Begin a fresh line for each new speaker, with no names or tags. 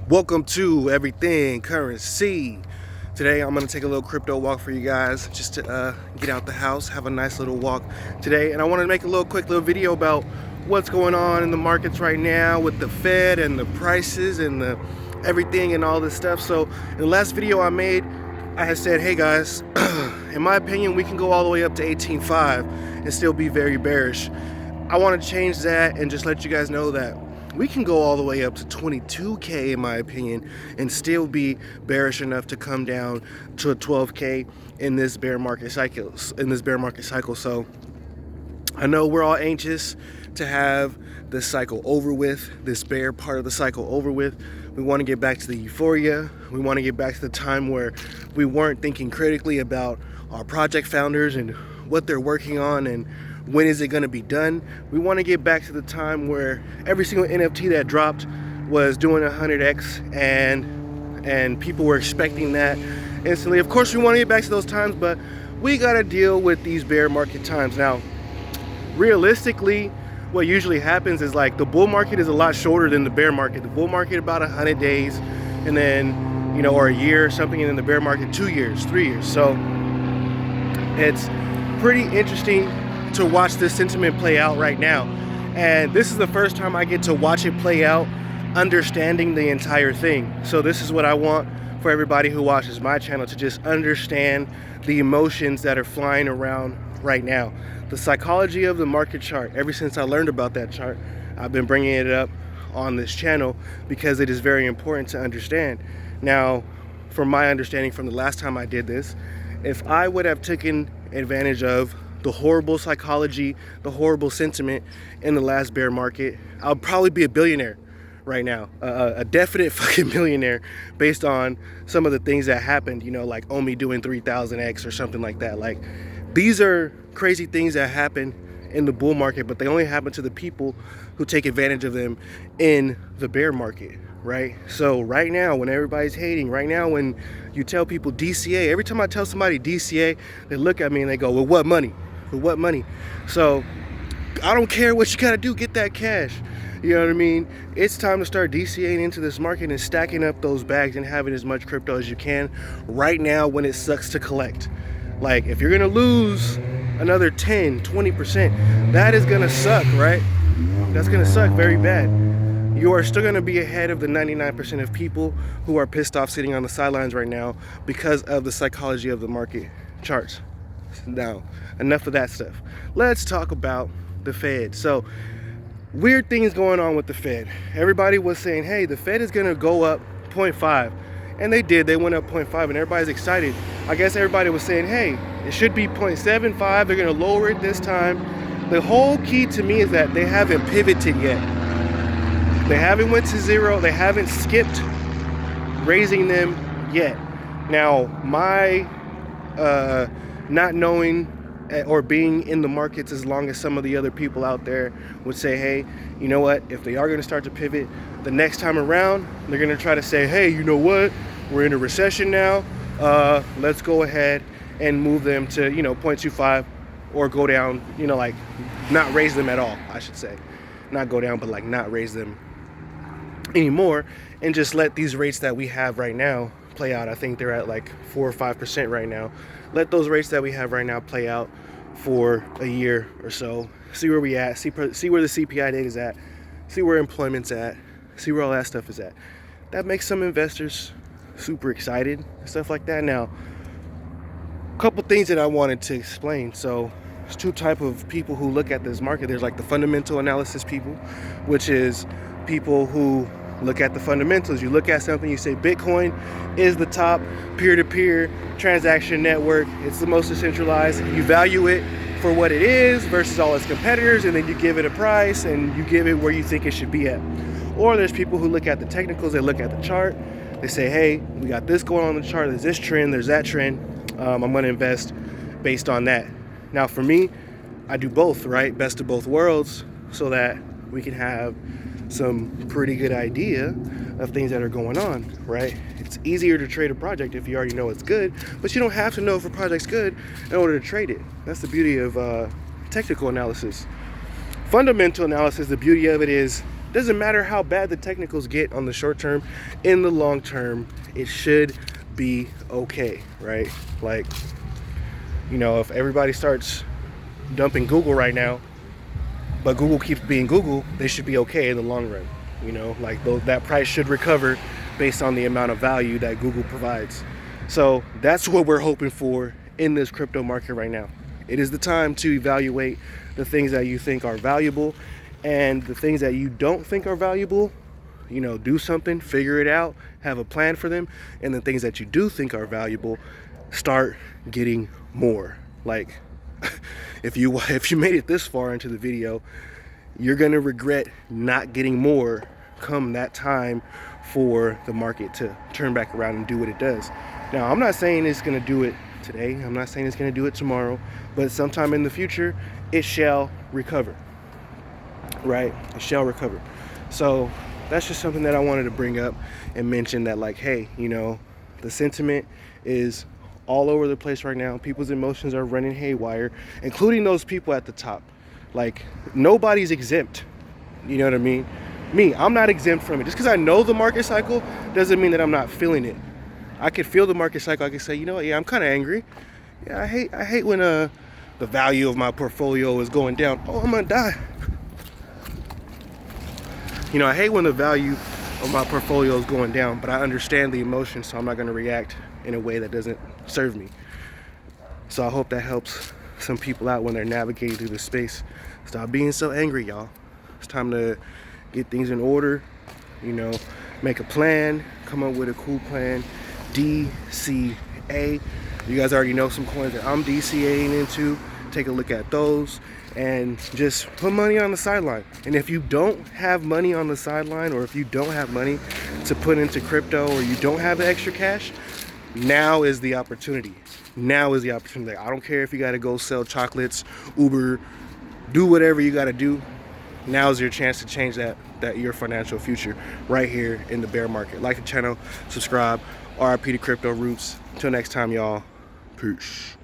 Welcome to Everything Currency. Today I'm going to take a little crypto walk for you guys just to get out the house, have a nice little walk today. And I want to make a quick little video about what's going on in the markets right now with the Fed and the prices and the everything and all this stuff. So in the last video I made, I had said, hey guys, in my opinion, we can go all the way up to 18.5 and still be very bearish. I want to change that and just let you guys know that we can go all the way up to 22K in my opinion and still be bearish enough to come down to a 12K in this bear market cycle. So I know we're all anxious to have this cycle over with, this bear part of the cycle over with. We want to get back to the euphoria. We want to get back to the time where we weren't thinking critically about our project founders and what they're working on and when is it going to be done. We want to get back to the time where every single NFT that dropped was doing 100x and people were expecting that instantly. Of course, we want to get back to those times, but we got to deal with these bear market times. Now, realistically, what usually happens is like the bull market is a lot shorter than the bear market. The bull market about 100 days and then, you know, or a year or something, and then the bear market 2 years, 3 years. So it's pretty interesting to watch this sentiment play out right now. And this is the first time I get to watch it play out, understanding the entire thing. So this is what I want for everybody who watches my channel, to just understand the emotions that are flying around right now. The psychology of the market chart. Ever since I learned about that chart, I've been bringing it up on this channel because it is very important to understand. Now, from my understanding from the last time I did this, if I would have taken advantage of the horrible psychology, the horrible sentiment in the last bear market, I'll probably be a billionaire right now, a definite fucking millionaire, based on some of the things that happened, you know, like Omi doing 3000x or something like that. Like, these are crazy things that happen in the bull market, but they only happen to the people who take advantage of them in the bear market, right? So right now, when everybody's hating, right now when you tell people DCA, every time I tell somebody DCA, they look at me and they go, well, what money? With what money? So I don't care what you gotta do, get that cash. You know what I mean? It's time to start DCAing into this market and stacking up those bags and having as much crypto as you can right now when it sucks to collect. Like, if you're gonna lose another 10, 20%, that is gonna suck, right? That's gonna suck very bad. You are still gonna be ahead of the 99% of people who are pissed off sitting on the sidelines right now because of the psychology of the market charts. Now, enough of that stuff. Let's talk about the Fed. So, weird things going on with the Fed. Everybody was saying, hey, the Fed is gonna go up 0.5. And they did, they went up 0.5 and everybody's excited. I guess everybody was saying, hey, it should be 0.75, they're gonna lower it this time. The whole key to me is that they haven't pivoted yet. They haven't went to zero, they haven't skipped raising them yet. Now, my not knowing or being in the markets as long as some of the other people out there would say, hey, you know what, if they are going to start to pivot the next time around, they're going to try to say, hey, you know what, we're in a recession now, let's go ahead and move them to, you know, 0.25 or go down, you know, like not raise them at all, I should say. Not go down, but like not raise them anymore, and just let these rates that we have right now play out. I think they're at like 4 or 5% right now. Let those rates that we have right now play out for a year or so. See where we at. See where the CPI data is at. See where employment's at. See where all that stuff is at. That makes some investors super excited and stuff like that. Now, a couple things that I wanted to explain. So, there's two types of people who look at this market. There's like the fundamental analysis people, which is people who look at the fundamentals. You look at something, you say Bitcoin is the top peer-to-peer transaction network. It's the most decentralized. You value it for what it is versus all its competitors, and then you give it a price and you give it where you think it should be at. Or there's people who look at the technicals, they look at the chart, they say, hey, we got this going on the chart, there's this trend, there's that trend, I'm gonna invest based on that. Now for me, I do both, right? Best of both worlds, so that we can have some pretty good idea of things that are going on, right? It's easier to trade a project if you already know it's good, but you don't have to know if a project's good in order to trade it. That's the beauty of technical analysis. Fundamental analysis, the beauty of it is Doesn't matter how bad the technicals get on the short term, in the long term, it should be okay, right? Like, you know, if everybody starts dumping Google right now, but Google keeps being Google, they should be okay in the long run. You know, like that price should recover based on the amount of value that Google provides. So that's what we're hoping for in this crypto market right now. It is the time to evaluate the things that you think are valuable, and the things that you don't think are valuable, you know, do something, figure it out, have a plan for them. And the things that you do think are valuable, start getting more. Like, if you made it this far into the video, you're gonna regret not getting more come that time for the market to turn back around and do what it does. Now, I'm not saying it's gonna do it today, I'm not saying it's gonna do it tomorrow, but sometime in the future it shall recover, right? It shall recover. So that's just something that I wanted to bring up and mention, that like, hey, you know, the sentiment is all over the place right now. People's emotions are running haywire, including those people at the top. Like, nobody's exempt. You know what I mean? Me, I'm not exempt from it. Just because I know the market cycle doesn't mean that I'm not feeling it. I could feel the market cycle. I could say, you know what, yeah, I'm kind of angry. Yeah, I hate when the value of my portfolio is going down. Oh, I'm gonna die. You know, I hate when the value of my portfolio is going down, but I understand the emotion, so I'm not gonna react in a way that doesn't serve me. So I hope that helps some people out when they're navigating through the space. Stop being so angry, y'all. It's time to get things in order, you know, make a plan, come up with a cool plan. DCA. You guys already know some coins that I'm DCAing into. Take a look at those and just put money on the sideline. And if you don't have money on the sideline, or if you don't have money to put into crypto, or you don't have the extra cash, now is the opportunity. Now is the opportunity. I don't care if you got to go sell chocolates, Uber, do whatever you got to do. Now is your chance to change that your financial future right here in the bear market. Like the channel, subscribe. RIP to Crypto Roots. Until next time, y'all. Peace.